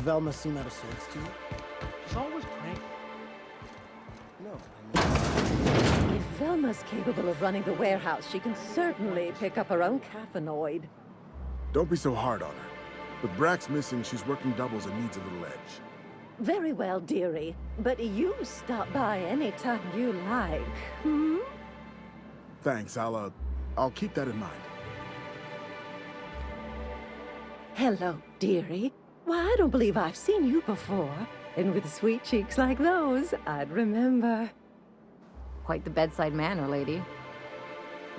Velma seem out of sorts to you? She's always cranky. No, I mean... If Velma's capable of running the warehouse, she can certainly pick up her own caffeinoid. Don't be so hard on her. With Brax missing, she's working doubles and needs a little edge. Very well, dearie. But you stop by anytime you like, hmm? Thanks, I'll keep that in mind. Hello, dearie. Why, I don't believe I've seen you before. And with sweet cheeks like those, I'd remember. Quite the bedside manner, lady.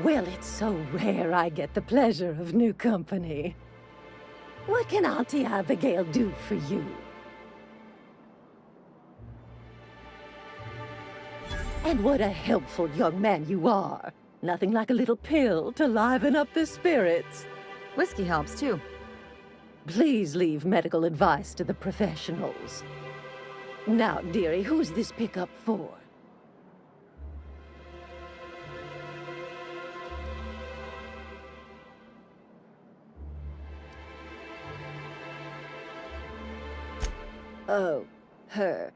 Well, it's so rare I get the pleasure of new company. What can Auntie Abigail do for you? And what a helpful young man you are. Nothing like a little pill to liven up the spirits. Whiskey helps, too. Please leave medical advice to the professionals. Now, dearie, who's this pickup for? Oh, her.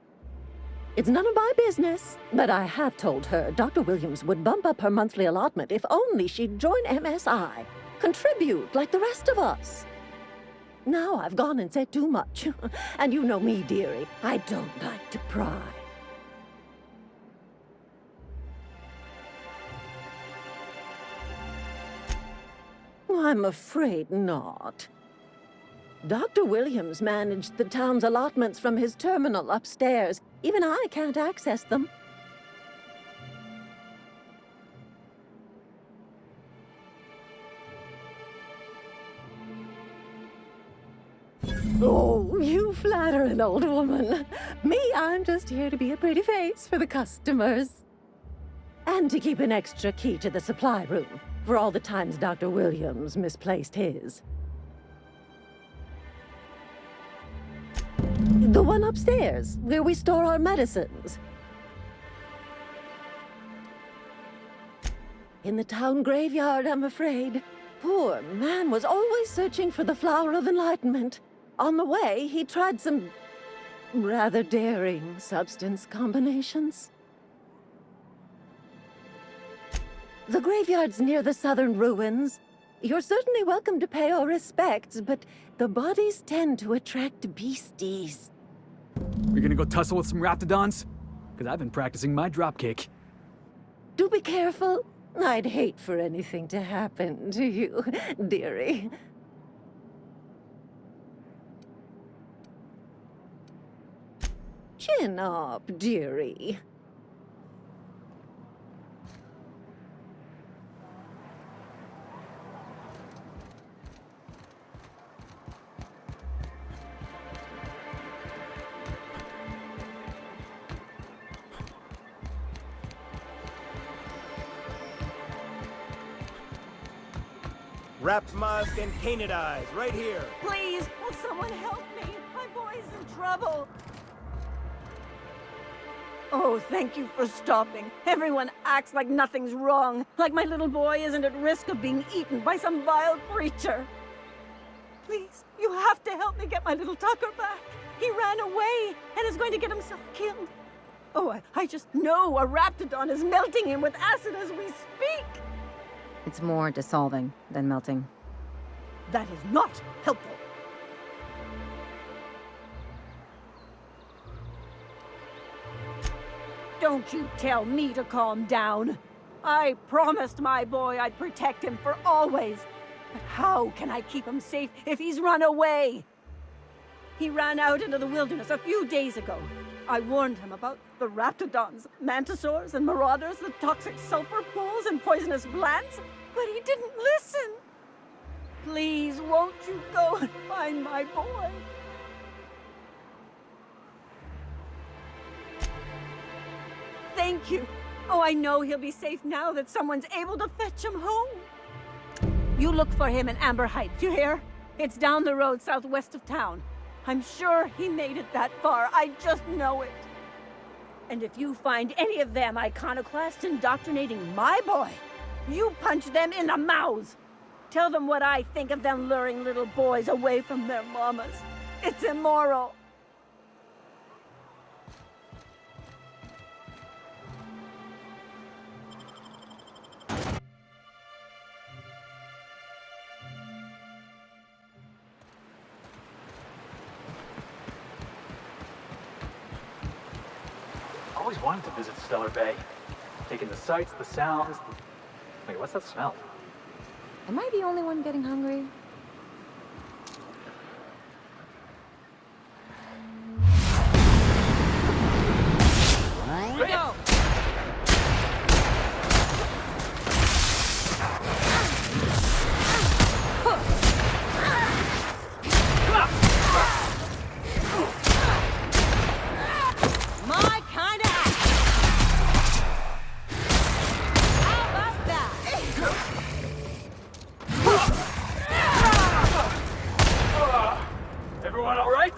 It's none of my business, but I have told her Dr. Williams would bump up her monthly allotment if only she'd join MSI. Contribute like the rest of us. Now I've gone and said too much. And you know me, dearie. I don't like to pry. I'm afraid not. Dr. Williams managed the town's allotments from his terminal upstairs. Even I can't access them. Oh, you flatter an old woman. Me, I'm just here to be a pretty face for the customers. And to keep an extra key to the supply room, for all the times Dr. Williams misplaced his. The one upstairs, where we store our medicines. In the town graveyard, I'm afraid. Poor man was always searching for the flower of enlightenment. On the way, he tried some rather daring substance combinations. The graveyard's near the southern ruins. You're certainly welcome to pay our respects, but the bodies tend to attract beasties. We gonna go tussle with some raptidons? Because I've been practicing my dropkick. Do be careful. I'd hate for anything to happen to you, dearie. Chin up, dearie. Wrapped musk and painted eyes, right here. Please, will someone help me? My boy's in trouble. Oh, thank you for stopping. Everyone acts like nothing's wrong, like my little boy isn't at risk of being eaten by some vile creature. Please, you have to help me get my little Tucker back. He ran away and is going to get himself killed. Oh, I just know a raptidon is melting him with acid as we speak. It's more dissolving than melting. That is not helpful. Don't you tell me to calm down. I promised my boy I'd protect him for always. But how can I keep him safe if he's run away? He ran out into the wilderness a few days ago. I warned him about the raptidons, mantisaurs, and marauders, the toxic sulfur pools, and poisonous plants, but he didn't listen. Please, won't you go and find my boy? Thank you. Oh, I know he'll be safe now that someone's able to fetch him home. You look for him in Amber Heights, you hear? It's down the road southwest of town. I'm sure he made it that far. I just know it. And if you find any of them iconoclasts indoctrinating my boy, you punch them in the mouths. Tell them what I think of them luring little boys away from their mamas. It's immoral. I always wanted to visit Stellar Bay. Taking the sights, the sounds. Wait, what's that smell? Am I the only one getting hungry? Go! My kind of action. How about that? Everyone all right?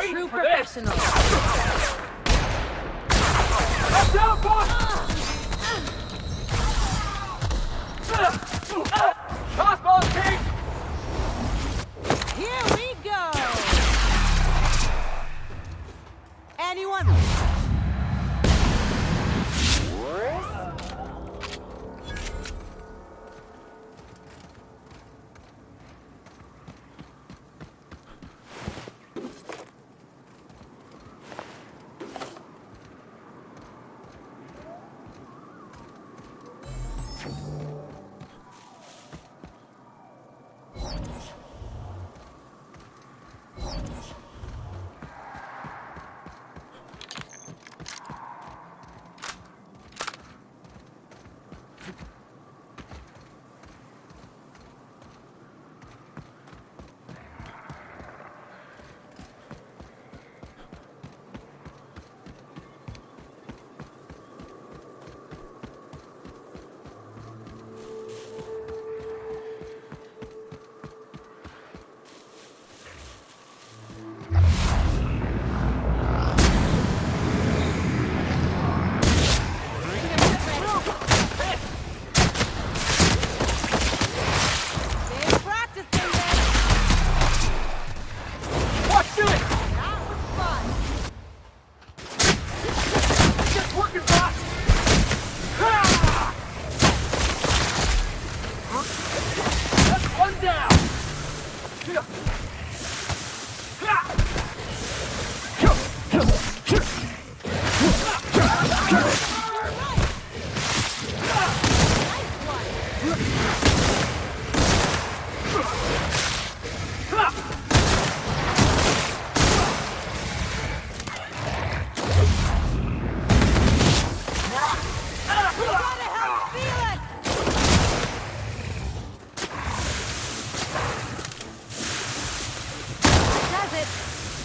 True professional. Watch out, boss! Crossbow king! Here we go. Anyone?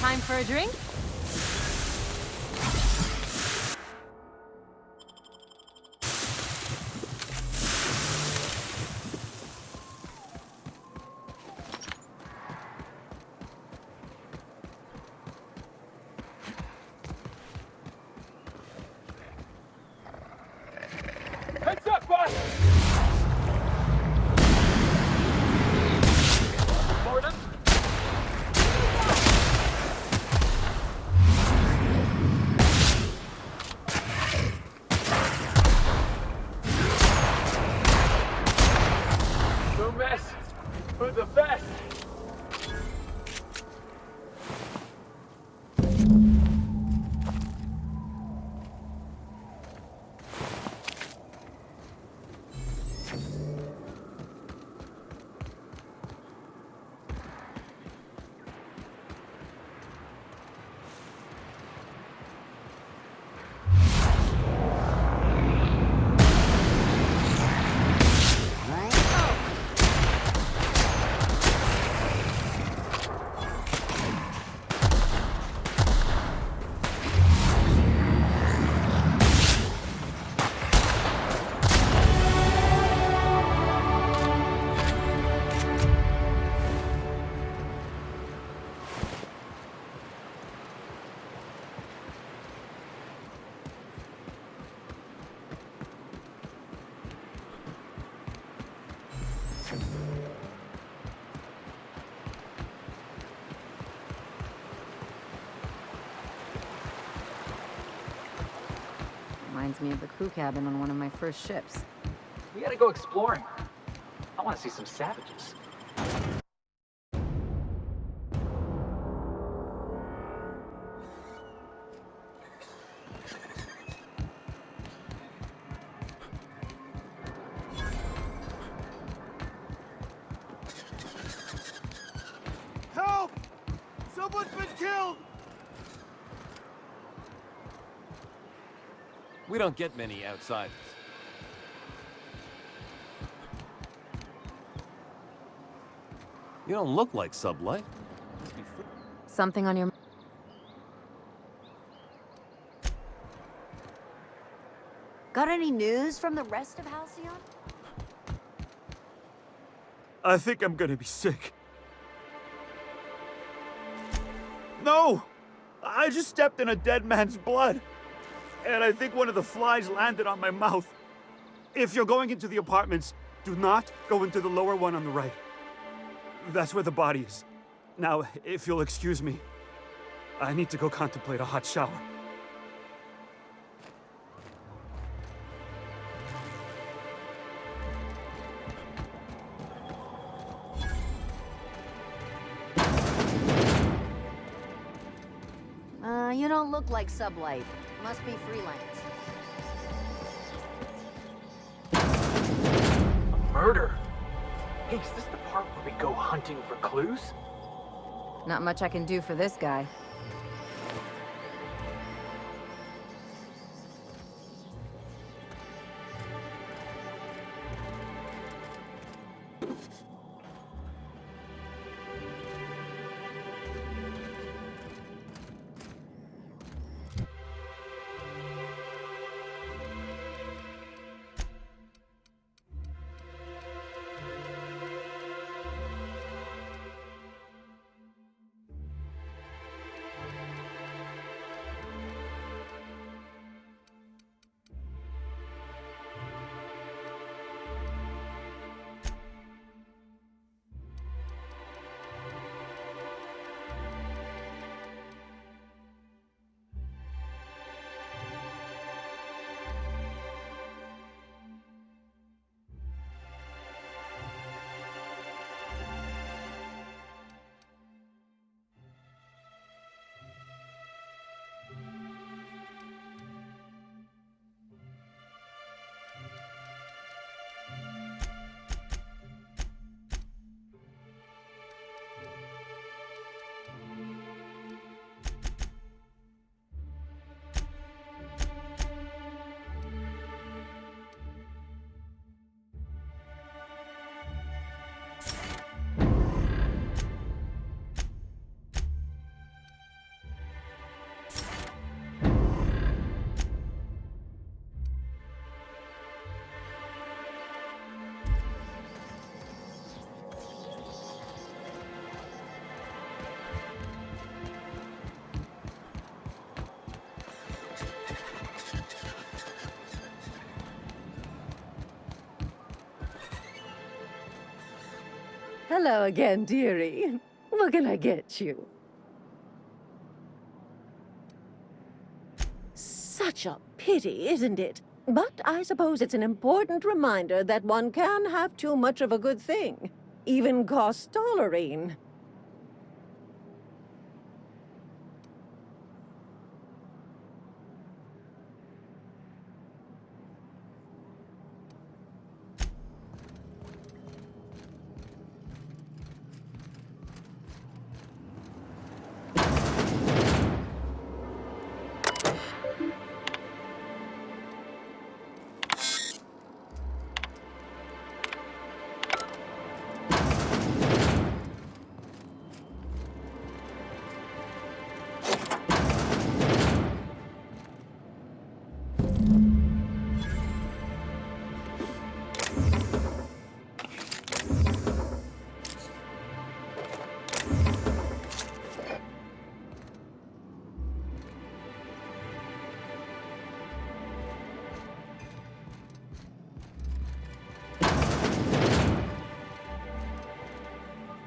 Time for a drink? Heads up, boss! Morning. No mess for the best. reminds me of the crew cabin on one of my first ships. We gotta go exploring. I want to see some savages. Help! Someone's been killed! We don't get many outsiders. You don't look like Sublight. Must be free. Something on your... Got any news from the rest of Halcyon? I think I'm gonna be sick. No! I just stepped in a dead man's blood. And I think one of the flies landed on my mouth. If you're going into the apartments, do not go into the lower one on the right. That's where the body is. Now, if you'll excuse me, I need to go contemplate a hot shower. You don't look like Sublight. Must be freelance. A murder? Hey, is this the part where we go hunting for clues? Not much I can do for this guy. Hello again, dearie. What can I get you? Such a pity, isn't it? But I suppose it's an important reminder that one can have too much of a good thing. Even cost tolerine.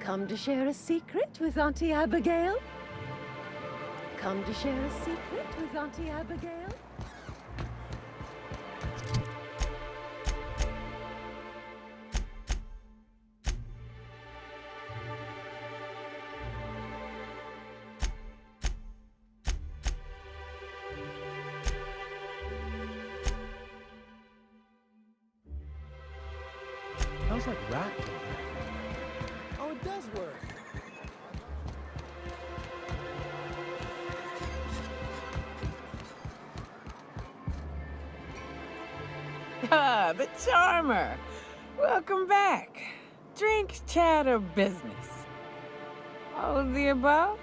Come to share a secret with Auntie Abigail? Come to share a secret with Auntie Abigail? Sounds like rat killer. Oh, it does work. Ah, the charmer. Welcome back. Drink, chat, or business? All of the above?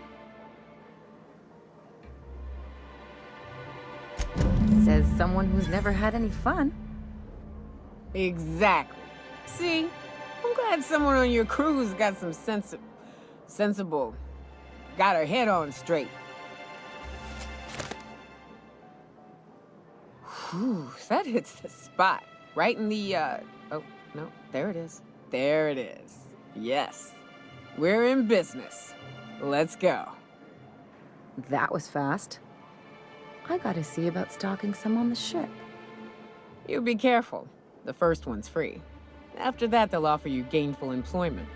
Says someone who's never had any fun. Exactly. See? I'm glad someone on your crew's got some sensible. Got her head on straight. Whew, that hits the spot. Right in the, oh, no, there it is. There it is. Yes. We're in business. Let's go. That was fast. I gotta see about stalking some on the ship. You be careful. The first one's free. After that, they'll offer you gainful employment.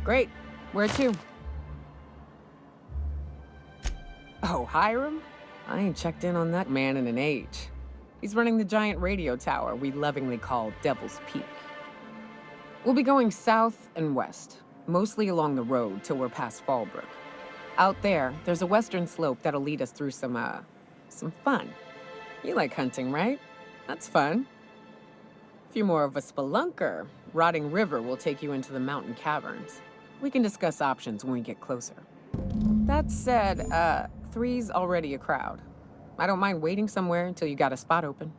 Great. Where to? Oh, Hiram? I ain't checked in on that man in an age. He's running the giant radio tower we lovingly call Devil's Peak. We'll be going south and west, mostly along the road till we're past Fallbrook. Out there, there's a western slope that'll lead us through some fun. You like hunting, right? That's fun. If you're more of a spelunker, Rotting River will take you into the mountain caverns. We can discuss options when we get closer. That said, 3's already a crowd. I don't mind waiting somewhere until you got a spot open.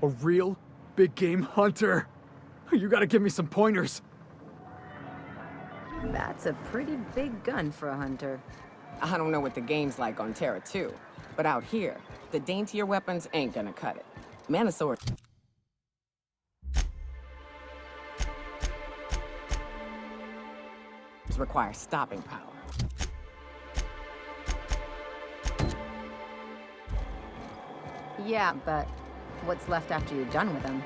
A real big game hunter. You gotta give me some pointers. That's a pretty big gun for a hunter. I don't know what the game's like on Terra 2, but out here, the daintier weapons ain't gonna cut it. Manosaur require stopping power. Yeah, but what's left after you're done with them?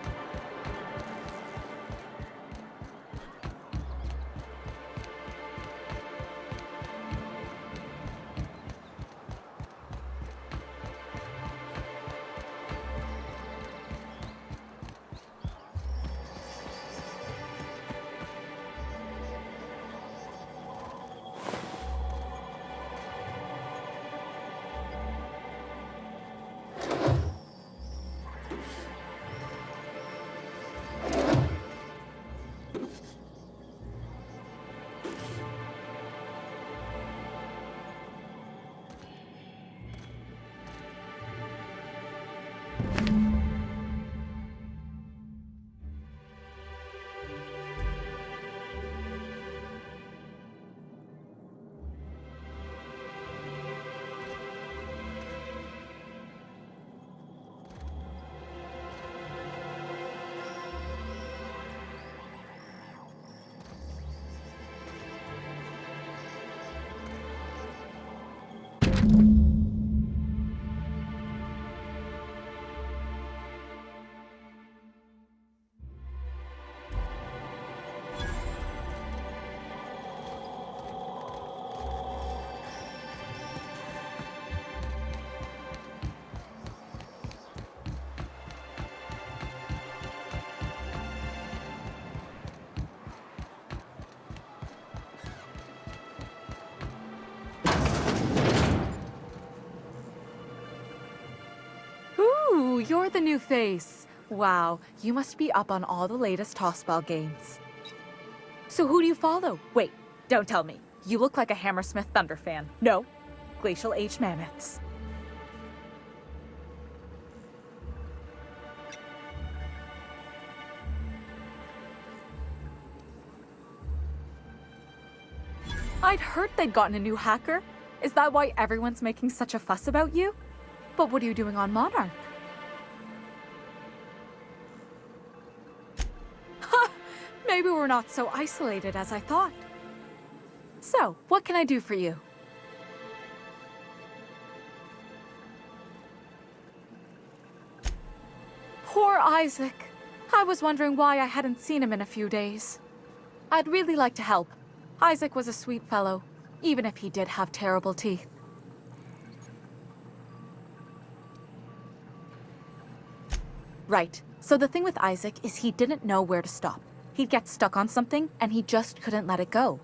Ooh, you're the new face. Wow, you must be up on all the latest Tossball games. So who do you follow? Wait, don't tell me. You look like a Hammersmith Thunder fan. No, Glacial Age Mammoths. I'd heard they'd gotten a new hacker. Is that why everyone's making such a fuss about you? But what are you doing on Monarch? Maybe we're not so isolated as I thought. So, what can I do for you? Poor Isaac. I was wondering why I hadn't seen him in a few days. I'd really like to help. Isaac was a sweet fellow, even if he did have terrible teeth. Right. So the thing with Isaac is he didn't know where to stop. He'd get stuck on something, and he just couldn't let it go.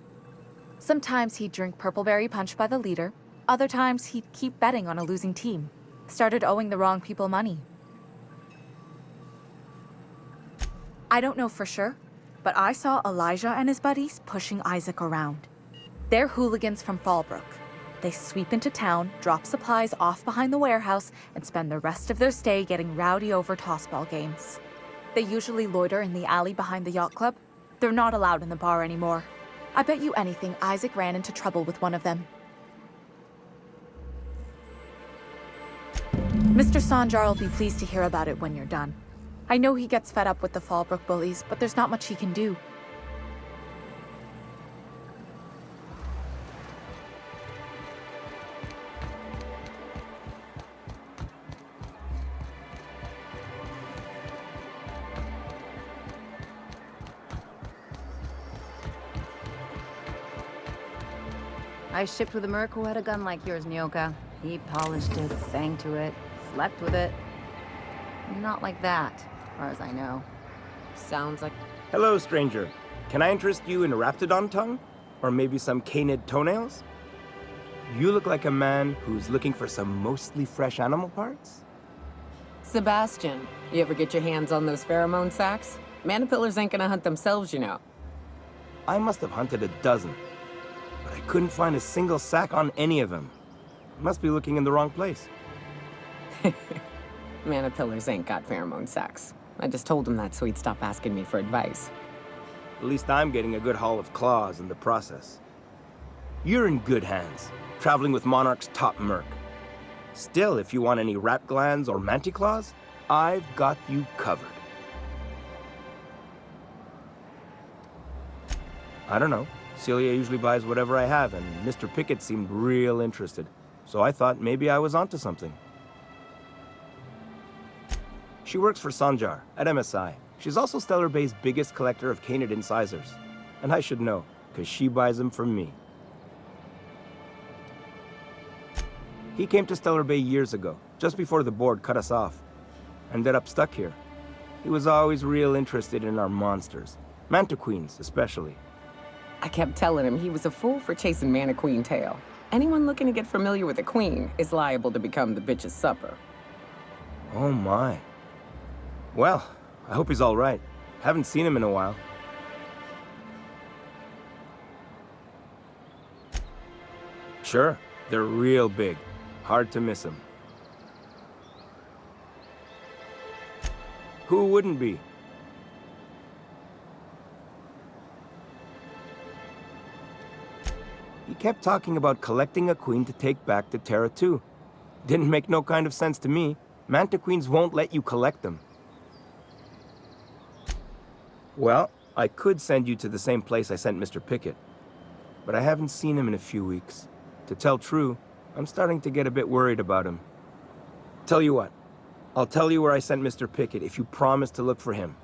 Sometimes he'd drink Purpleberry Punch by the liter. Other times he'd keep betting on a losing team. Started owing the wrong people money. I don't know for sure, but I saw Elijah and his buddies pushing Isaac around. They're hooligans from Fallbrook. They sweep into town, drop supplies off behind the warehouse, and spend the rest of their stay getting rowdy over tossball games. They usually loiter in the alley behind the yacht club. They're not allowed in the bar anymore. I bet you anything Isaac ran into trouble with one of them. Mr. Sanjar will be pleased to hear about it when you're done. I know he gets fed up with the Fallbrook bullies, but there's not much he can do. I shipped with a merc who had a gun like yours, Nyoka. He polished it, sang to it, slept with it. Not like that, as far as I know. Sounds like... Hello, stranger. Can I interest you in Raptidon tongue? Or maybe some canid toenails? You look like a man who's looking for some mostly fresh animal parts? Sebastian, you ever get your hands on those pheromone sacs? Manipillars ain't gonna hunt themselves, you know. I must have hunted a dozen, but I couldn't find a single sack on any of them. Must be looking in the wrong place. Manipillars ain't got pheromone sacs. I just told him that so he'd stop asking me for advice. At least I'm getting a good haul of claws in the process. You're in good hands, traveling with Monarch's top merc. Still, if you want any rat glands or manticlaws, I've got you covered. I don't know. Celia usually buys whatever I have, and Mr. Pickett seemed real interested. So I thought maybe I was onto something. She works for Sanjar at MSI. She's also Stellar Bay's biggest collector of canid incisors. And I should know, because she buys them from me. He came to Stellar Bay years ago, just before the board cut us off. Ended up stuck here. He was always real interested in our monsters. Mantiqueens, especially. I kept telling him he was a fool for chasing Mantiqueen tail. Anyone looking to get familiar with a queen is liable to become the bitch's supper. Oh my. Well, I hope he's all right. Haven't seen him in a while. Sure, they're real big. Hard to miss them. Who wouldn't be? He kept talking about collecting a queen to take back to Terra 2. Didn't make no kind of sense to me. Mantiqueens won't let you collect them. Well, I could send you to the same place I sent Mr. Pickett. But I haven't seen him in a few weeks. To tell true, I'm starting to get a bit worried about him. Tell you what, I'll tell you where I sent Mr. Pickett if you promise to look for him.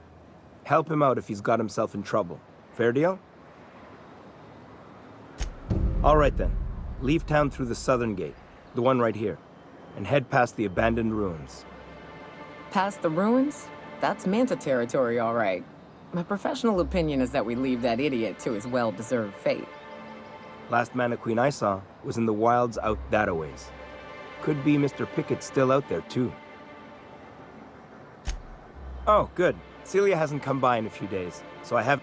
Help him out if he's got himself in trouble. Fair deal? All right then. Leave town through the southern gate, the one right here, and head past the abandoned ruins. Past the ruins? That's Manta territory, all right. My professional opinion is that we leave that idiot to his well-deserved fate. Last Mantiqueen I saw was in the wilds out that-a-ways. Could be Mr. Pickett still out there, too. Oh, good. Celia hasn't come by in a few days, so I have...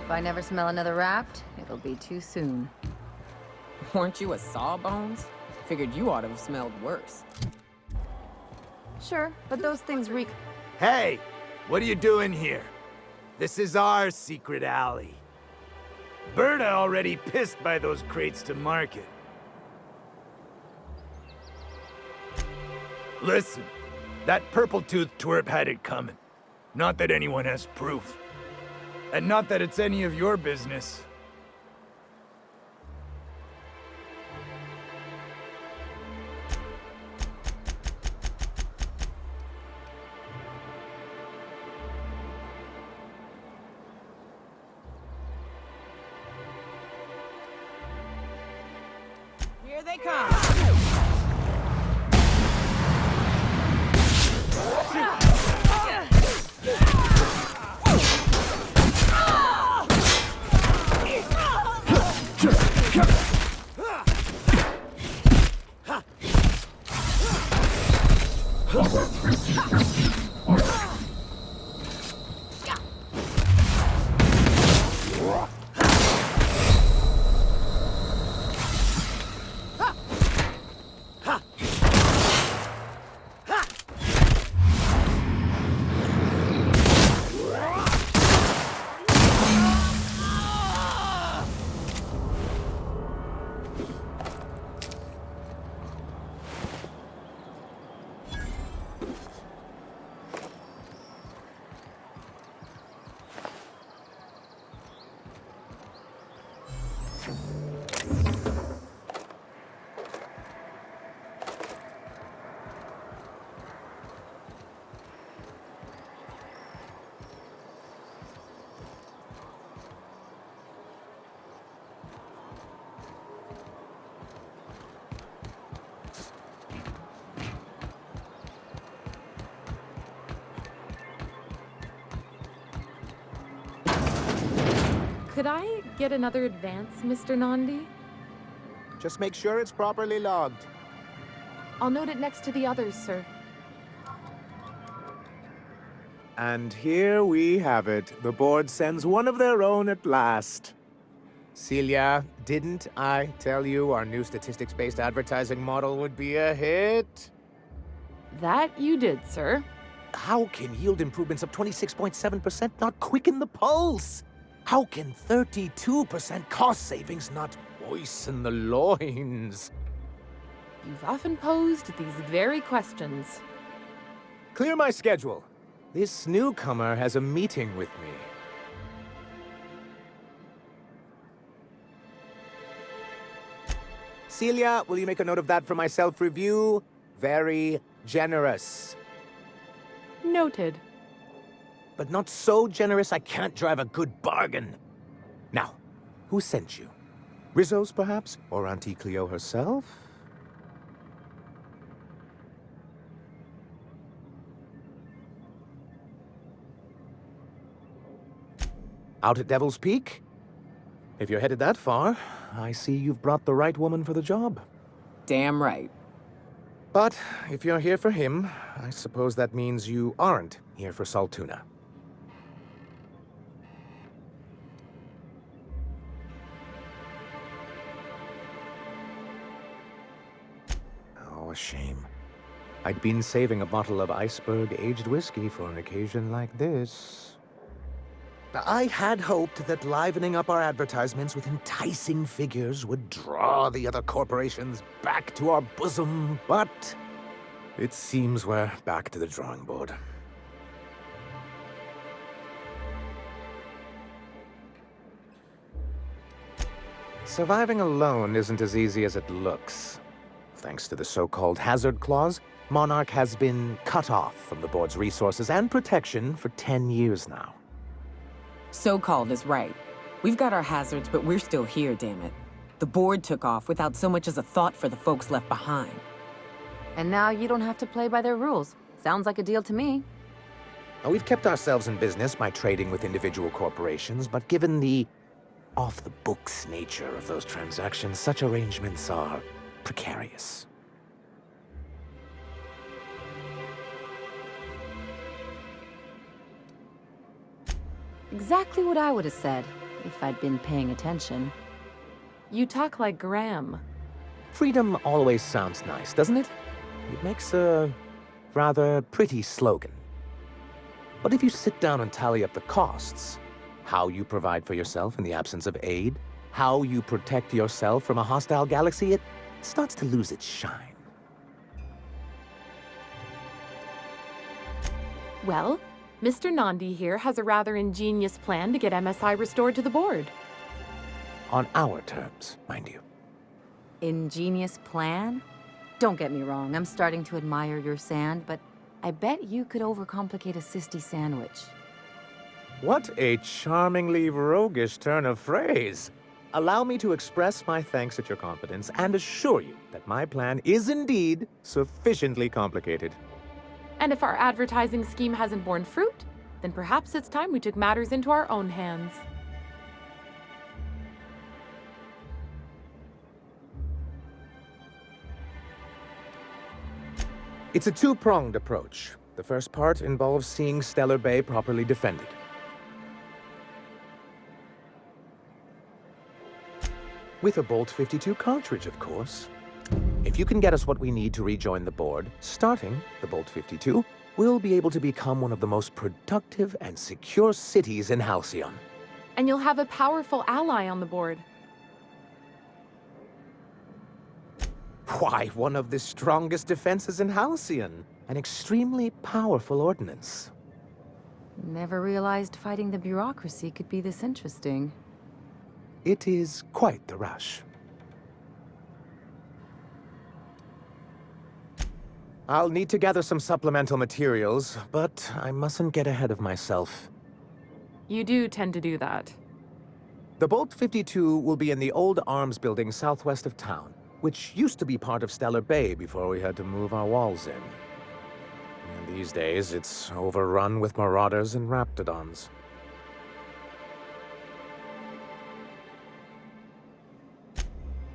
If I never smell another Rapt, it'll be too soon. Weren't you a Sawbones? Figured you ought to have smelled worse. Sure, but those things reek... Hey! What are you doing here? This is our secret alley. Berta already pissed by those crates to market. Listen, that purple-toothed twerp had it coming. Not that anyone has proof. And not that it's any of your business. Here they come. Could I get another advance, Mr. Nandi? Just make sure it's properly logged. I'll note it next to the others, sir. And here we have it. The board sends one of their own at last. Celia, didn't I tell you our new statistics-based advertising model would be a hit? That you did, sir. How can yield improvements of 26.7% not quicken the pulse? How can 32% cost savings not moisten the loins? You've often posed these very questions. Clear my schedule. This newcomer has a meeting with me. Celia, will you make a note of that for my self-review? Very generous. Noted. But not so generous I can't drive a good bargain. Now, who sent you? Rizzo's, perhaps? Or Auntie Cleo herself? Out at Devil's Peak? If you're headed that far, I see you've brought the right woman for the job. Damn right. But if you're here for him, I suppose that means you aren't here for Saltuna. Oh, a shame. I'd been saving a bottle of iceberg-aged whiskey for an occasion like this. I had hoped that livening up our advertisements with enticing figures would draw the other corporations back to our bosom, but it seems we're back to the drawing board. Surviving alone isn't as easy as it looks. Thanks to the so-called hazard clause, Monarch has been cut off from the board's resources and protection for 10 years now. So-called is right. We've got our hazards, but we're still here, damn it. The board took off without so much as a thought for the folks left behind. And now you don't have to play by their rules. Sounds like a deal to me. Now, we've kept ourselves in business by trading with individual corporations, but given the off-the-books nature of those transactions, such arrangements are precarious. Exactly what I would have said, if I'd been paying attention. You talk like Graham. Freedom always sounds nice, doesn't it? It makes a rather pretty slogan. But if you sit down and tally up the costs, how you provide for yourself in the absence of aid, how you protect yourself from a hostile galaxy, it starts to lose its shine. Well, Mr. Nandi here has a rather ingenious plan to get MSI restored to the board. On our terms, mind you. Ingenious plan? Don't get me wrong, I'm starting to admire your sand, but I bet you could overcomplicate a sisty sandwich. What a charmingly roguish turn of phrase. Allow me to express my thanks at your confidence and assure you that my plan is indeed sufficiently complicated. And if our advertising scheme hasn't borne fruit, then perhaps it's time we took matters into our own hands. It's a two-pronged approach. The first part involves seeing Stellar Bay properly defended. With a Bolt 52 cartridge, of course. If you can get us what we need to rejoin the board, starting the Bolt 52, we'll be able to become one of the most productive and secure cities in Halcyon. And you'll have a powerful ally on the board. Why, one of the strongest defenses in Halcyon. An extremely powerful ordnance. Never realized fighting the bureaucracy could be this interesting. It is quite the rush. I'll need to gather some supplemental materials, but I mustn't get ahead of myself. You do tend to do that. The Bolt 52 will be in the old arms building southwest of town, which used to be part of Stellar Bay before we had to move our walls in. And these days, it's overrun with marauders and raptidons.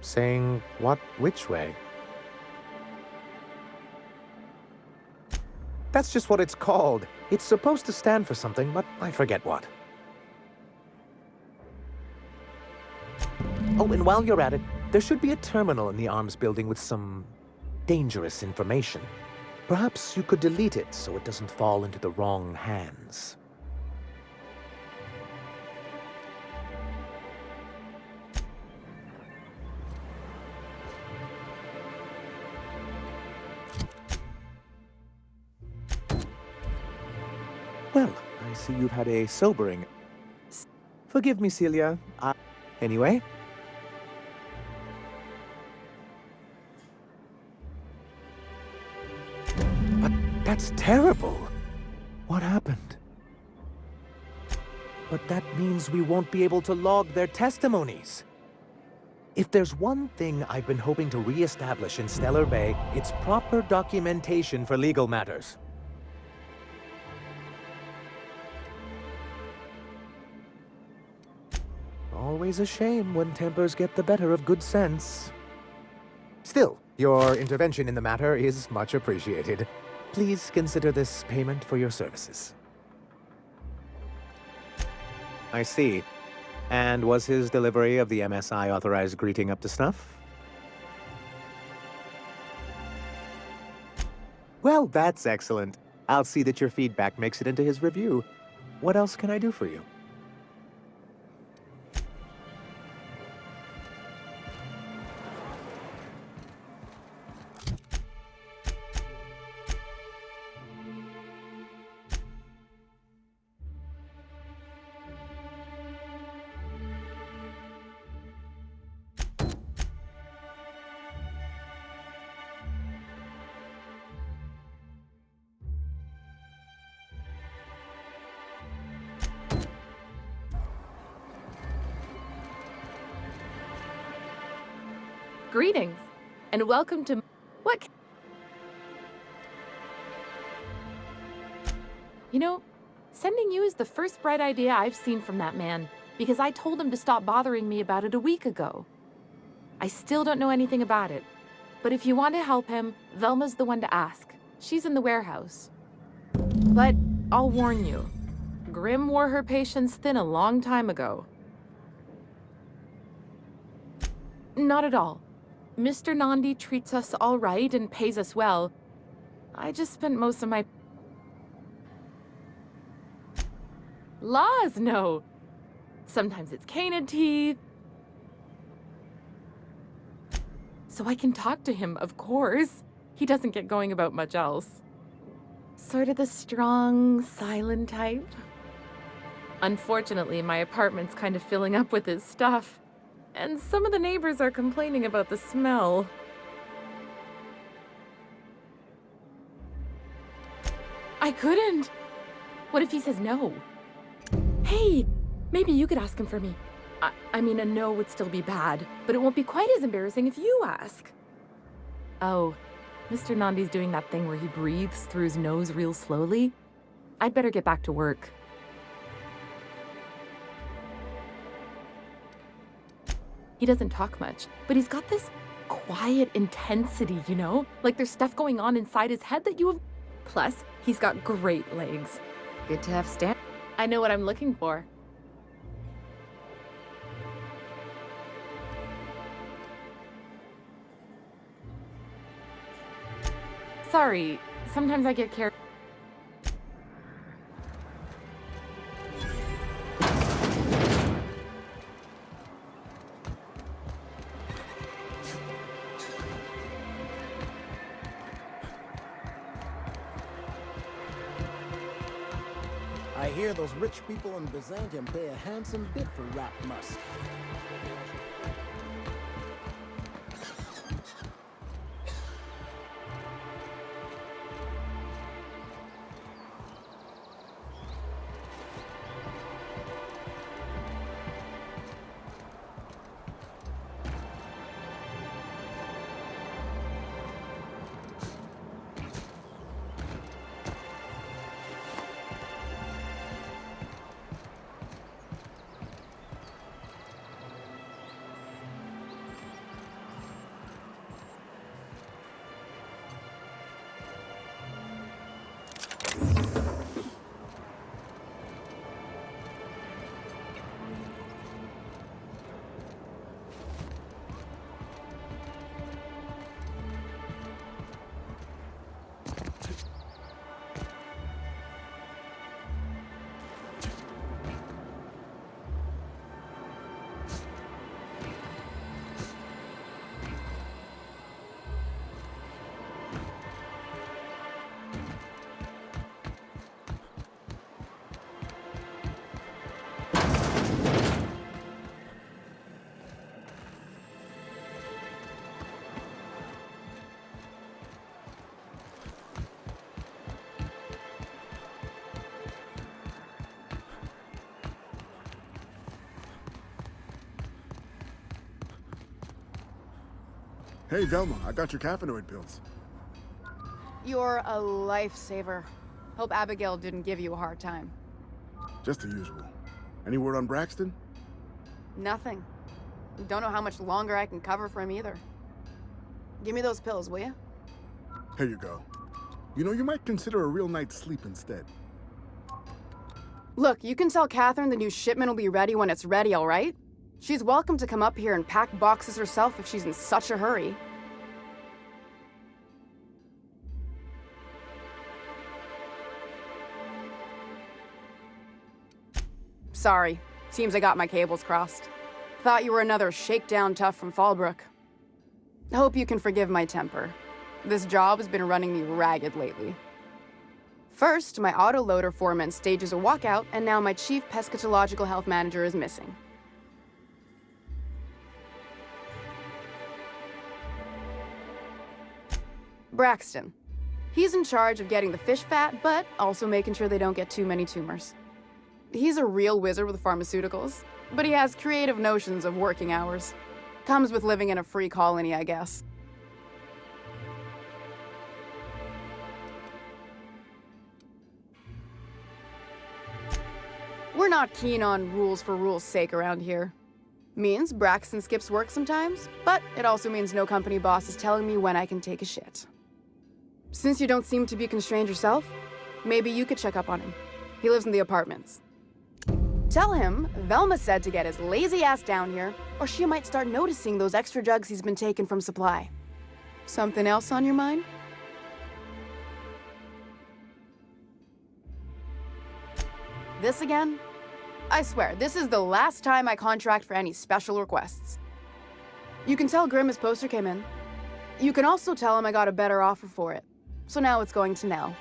Saying what which way? That's just what it's called. It's supposed to stand for something, but I forget what. Oh, and while you're at it, there should be a terminal in the arms building with some dangerous information. Perhaps you could delete it so it doesn't fall into the wrong hands. Well, I see you've had a sobering... Forgive me, Celia. Anyway... But that's terrible. What happened? But that means we won't be able to log their testimonies. If there's one thing I've been hoping to re-establish in Stellar Bay, it's proper documentation for legal matters. Always a shame when tempers get the better of good sense. Still, your intervention in the matter is much appreciated. Please consider this payment for your services. I see. And was his delivery of the MSI authorized greeting up to snuff? Well, that's excellent. I'll see that your feedback makes it into his review. What else can I do for you? Greetings, and welcome to... What? You know, sending you is the first bright idea I've seen from that man, because I told him to stop bothering me about it a week ago. I still don't know anything about it, but if you want to help him, Velma's the one to ask. She's in the warehouse. But I'll warn you, Grim wore her patience thin a long time ago. Not at all. Mr. Nandi treats us all right and pays us well. I just spent most of my... Laws, no. Sometimes it's canid teeth. So I can talk to him, of course. He doesn't get going about much else. Sort of the strong, silent type. Unfortunately, my apartment's kind of filling up with his stuff. And some of the neighbors are complaining about the smell. I couldn't. What if he says no? Hey, maybe you could ask him for me. I mean, a no would still be bad, but it won't be quite as embarrassing if you ask. Oh, Mr. Nandi's doing that thing where he breathes through his nose real slowly. I'd better get back to work. He doesn't talk much, but he's got this quiet intensity, you know? Like there's stuff going on inside his head that you have... Plus, he's got great legs. Good to have Stan. I know what I'm looking for. Sorry, sometimes I get carried. I hear those rich people in Byzantium pay a handsome bit for rap musk. Hey, Velma, I got your caffeinoid pills. You're a lifesaver. Hope Abigail didn't give you a hard time. Just the usual. Any word on Braxton? Nothing. Don't know how much longer I can cover for him either. Give me those pills, will you? Here you go. You know, you might consider a real night's sleep instead. Look, you can tell Catherine the new shipment will be ready when it's ready, all right? She's welcome to come up here and pack boxes herself if she's in such a hurry. Sorry. Seems I got my cables crossed. Thought you were another shakedown tough from Fallbrook. Hope you can forgive my temper. This job has been running me ragged lately. First, my autoloader foreman stages a walkout, and now my chief pescatological health manager is missing. Braxton. He's in charge of getting the fish fat, but also making sure they don't get too many tumors. He's a real wizard with pharmaceuticals, but he has creative notions of working hours. Comes with living in a free colony, I guess. We're not keen on rules for rules' sake around here. Means Braxton skips work sometimes, but it also means no company boss is telling me when I can take a shit. Since you don't seem to be constrained yourself, maybe you could check up on him. He lives in the apartments. Tell him Velma said to get his lazy ass down here, or she might start noticing those extra jugs he's been taking from supply. Something else on your mind? This again? I swear, this is the last time I contract for any special requests. You can tell Grim his poster came in. You can also tell him I got a better offer for it. So now it's going to Nell.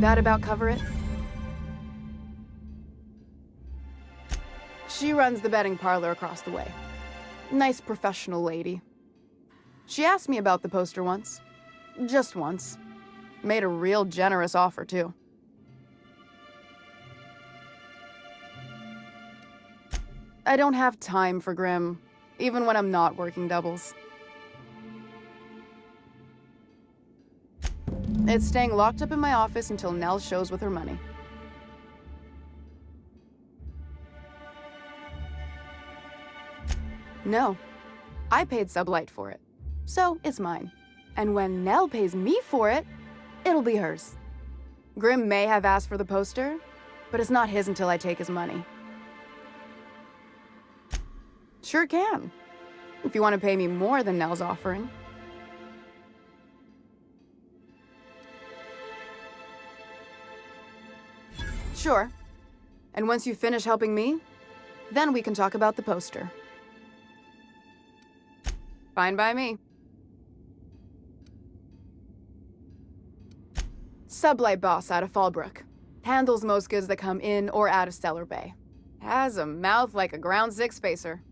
That about cover it? She runs the betting parlor across the way. Nice professional lady. She asked me about the poster once. Just once. Made a real generous offer, too. I don't have time for Grim, even when I'm not working doubles. It's staying locked up in my office until Nell shows with her money. No. I paid Sublight for it. So, it's mine. And when Nell pays me for it, it'll be hers. Grim may have asked for the poster, but it's not his until I take his money. Sure can. If you want to pay me more than Nell's offering. Sure. And once you finish helping me, then we can talk about the poster. Fine by me. Sublight boss out of Fallbrook. Handles most goods that come in or out of Stellar Bay. Has a mouth like a ground six spacer.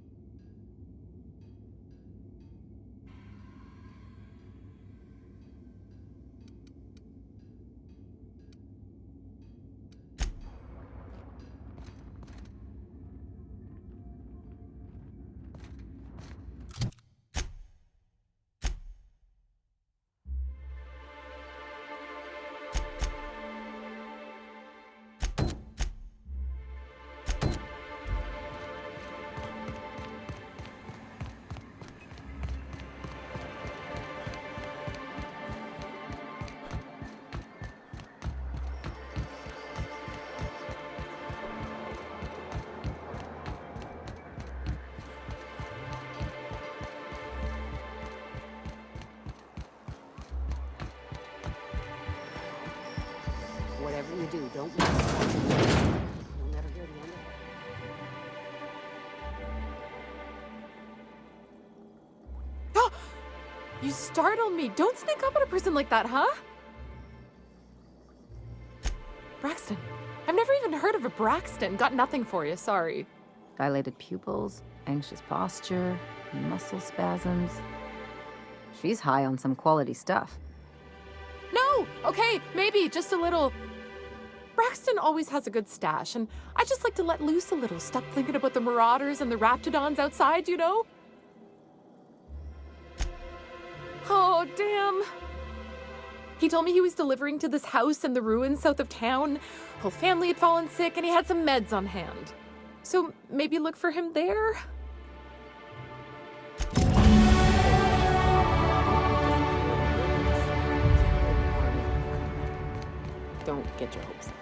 Whatever you do, don't make it. You'll never hear the end of it. You startled me. Don't sneak up on a person like that, huh? Braxton. I've never even heard of a Braxton. Got nothing for you, sorry. Dilated pupils, anxious posture, muscle spasms. She's high on some quality stuff. No! Okay, maybe, just a little. Braxton always has a good stash, and I just like to let loose a little. Stop thinking about the marauders and the raptidons outside, you know? Oh, damn. He told me he was delivering to this house in the ruins south of town. Whole family had fallen sick, and he had some meds on hand. So maybe look for him there? Don't get your hopes up.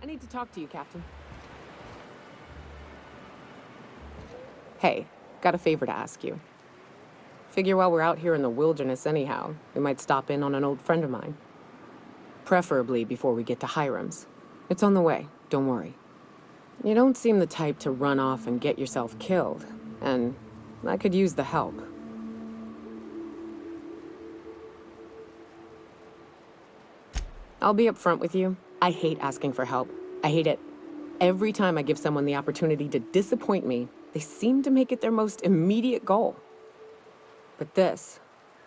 need to talk to you, Captain. Hey, got a favor to ask you. Figure while we're out here in the wilderness anyhow, we might stop in on an old friend of mine. Preferably before we get to Hiram's. It's on the way, don't worry. You don't seem the type to run off and get yourself killed, and I could use the help. I'll be upfront with you. I hate asking for help. I hate it. Every time I give someone the opportunity to disappoint me, they seem to make it their most immediate goal. But this,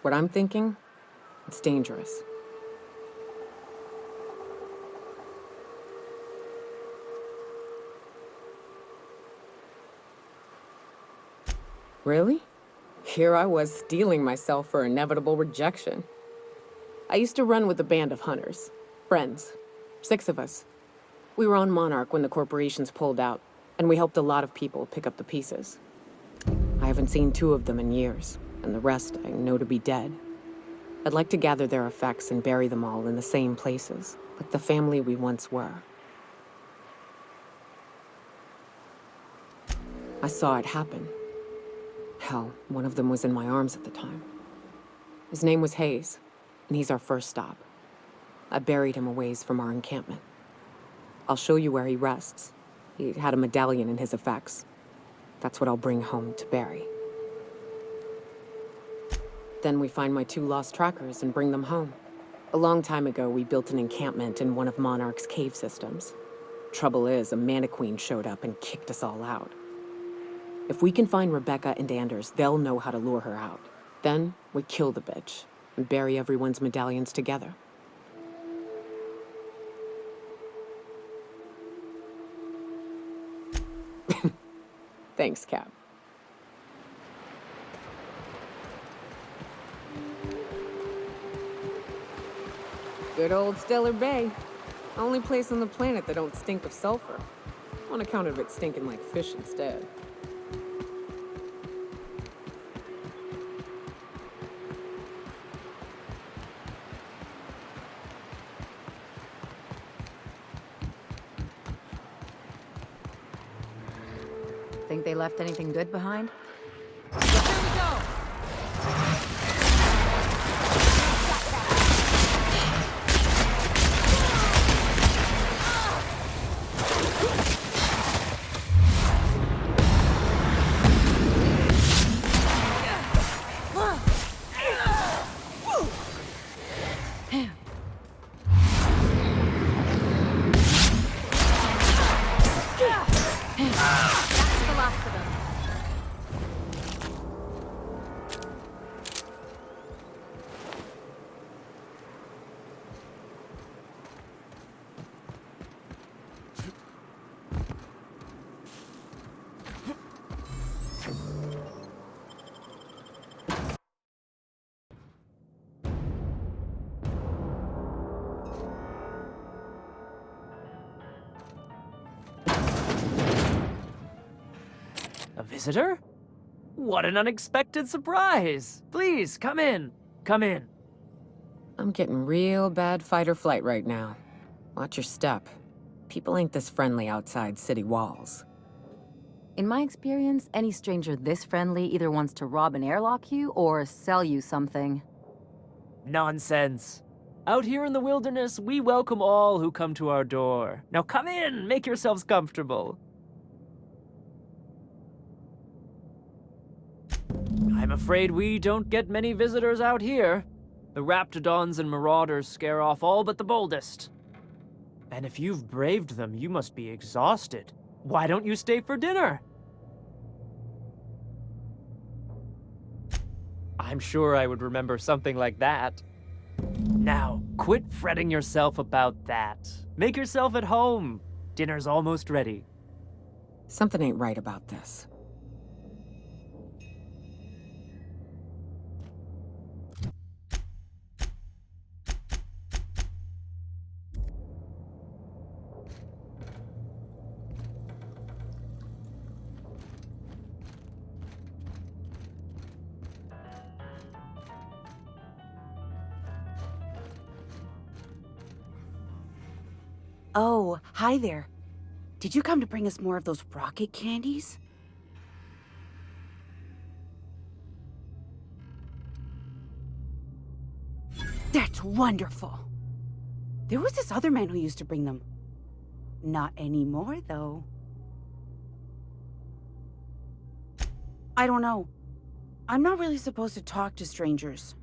what I'm thinking, it's dangerous. Really? Here I was steeling myself for inevitable rejection. I used to run with a band of hunters. Friends. 6 of us. We were on Monarch when the corporations pulled out, and we helped a lot of people pick up the pieces. I haven't seen 2 of them in years, and the rest I know to be dead. I'd like to gather their effects and bury them all in the same places, like the family we once were. I saw it happen. Hell, one of them was in my arms at the time. His name was Hayes, and he's our first stop. I buried him a ways from our encampment. I'll show you where he rests. He had a medallion in his effects. That's what I'll bring home to Barry. Then we find my 2 lost trackers and bring them home. A long time ago, we built an encampment in one of Monarch's cave systems. Trouble is, a Mantiqueen showed up and kicked us all out. If we can find Rebecca and Anders, they'll know how to lure her out. Then, we kill the bitch and bury everyone's medallions together. Thanks, Cap. Good old Stellar Bay. Only place on the planet that don't stink of sulfur. On account of it stinking like fish instead. Think they left anything good behind? A visitor? What an unexpected surprise! Please, come in. Come in. I'm getting real bad fight or flight right now. Watch your step. People ain't this friendly outside city walls. In my experience, any stranger this friendly either wants to rob and airlock you or sell you something. Nonsense. Out here in the wilderness, we welcome all who come to our door. Now come in, make yourselves comfortable. I'm afraid we don't get many visitors out here. The Raptidons and Marauders scare off all but the boldest. And if you've braved them, you must be exhausted. Why don't you stay for dinner? I'm sure I would remember something like that. Now, quit fretting yourself about that. Make yourself at home. Dinner's almost ready. Something ain't right about this. Oh, hi there. Did you come to bring us more of those rocket candies? That's wonderful. There was this other man who used to bring them. Not anymore, though. I don't know. I'm not really supposed to talk to strangers.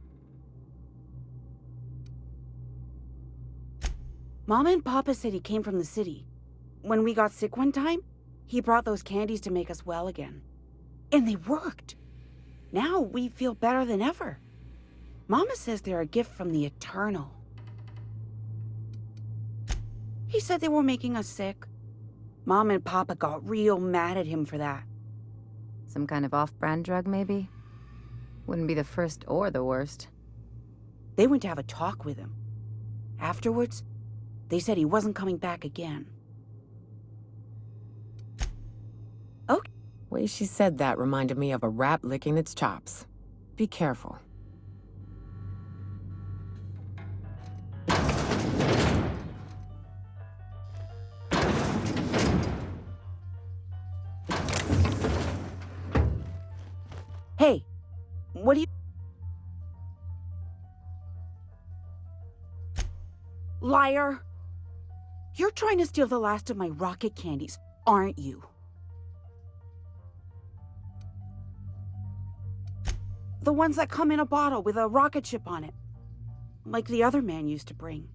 Mama and Papa said he came from the city. When we got sick one time, he brought those candies to make us well again. And they worked. Now we feel better than ever. Mama says they're a gift from the Eternal. He said they were making us sick. Mom and Papa got real mad at him for that. Some kind of off-brand drug, maybe? Wouldn't be the first or the worst. They went to have a talk with him. Afterwards, they said he wasn't coming back again. Okay. The way she said that reminded me of a rat licking its chops. Be careful. Hey, what do you... Liar! You're trying to steal the last of my rocket candies, aren't you? The ones that come in a bottle with a rocket ship on it. Like the other man used to bring.